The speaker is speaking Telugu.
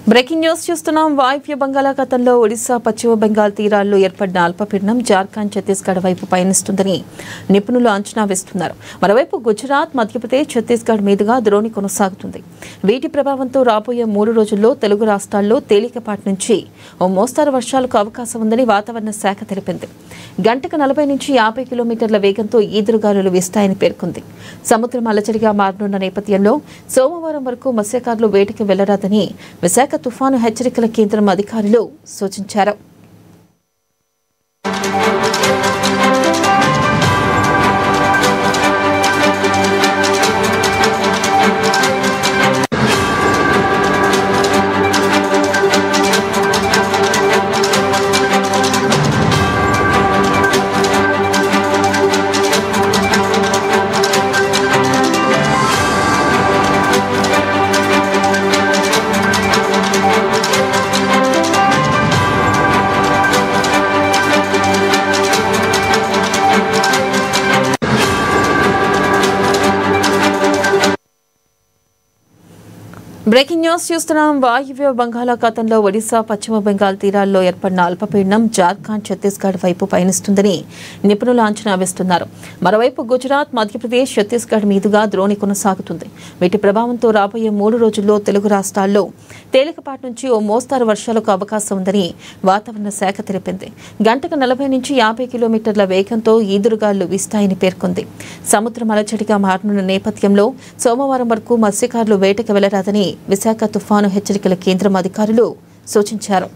బ్రేకింగ్ న్యూస్ చూస్తున్నాం. వాయువ్య బంగాళాఖాతంలో ఒడిశా పశ్చిమ బెంగాల్ తీరాల్లో ఏర్పడిన అల్పపీడనం జార్ఖండ్ ఛత్తీస్గఢ్ వైపు పయనిస్తుందని నిపుణులు అంచనా వేస్తున్నారు. మరోవైపు గుజరాత్ మధ్యప్రదేశ్ ఛత్తీస్గఢ్ మీదుగా ద్రోణి కొనసాగుతుంది. వీటి ప్రభావంతో రాబోయే 3 రోజుల్లో తెలుగు రాష్ట్రాల్లో తేలికపాటి నుంచి ఓ మోస్తరు వర్షాలకు అవకాశం ఉందని వాతావరణ శాఖ తెలిపింది. గంటకు 40 నుంచి 50 కిలోమీటర్ల వేగంతో ఈదురుగాలులు వీస్తాయని పేర్కొంది. సముద్రం అలజడిగా మారనున్న నేపథ్యంలో సోమవారం వరకు మత్స్యకారులు వేటకి వెళ్లరాదని విశాఖ తుఫాను హెచ్చరికల కేంద్రం అధికారులు సూచించారు. బ్రేకింగ్ న్యూస్ చూస్తున్నాం. వాయువ్య బంగాళాఖాతంలో ఒడిశా పశ్చిమ బెంగాల్ తీరాల్లో ఏర్పడిన అల్పపీడనం జార్ఖండ్ ఛత్తీస్గఢ్ వైపు పయనిస్తుందని నిపుణులు అంచనా వేస్తున్నారు. మరోవైపు గుజరాత్ మధ్యప్రదేశ్ ఛత్తీస్గఢ్ మీదుగా ద్రోణి కొనసాగుతుంది. వీటి ప్రభావంతో రాబోయే 3 రోజుల్లో తెలుగు రాష్ట్రాల్లో తేలికపాటి నుంచి ఓ మోస్తరు వర్షాలకు అవకాశం ఉందని వాతావరణ శాఖ తెలిపింది. గంటకు 40 నుంచి 50 కిలోమీటర్ల వేగంతో ఈదురుగాలులు వీస్తాయని పేర్కొంది. సముద్రం అలజడిగా మారనున్న నేపథ్యంలో సోమవారం వరకు మత్స్యకారులు వేటకు వెళ్లరాదని విశాఖ తుఫాను హెచ్చరికల కేంద్రం అధికారులు సూచించారు.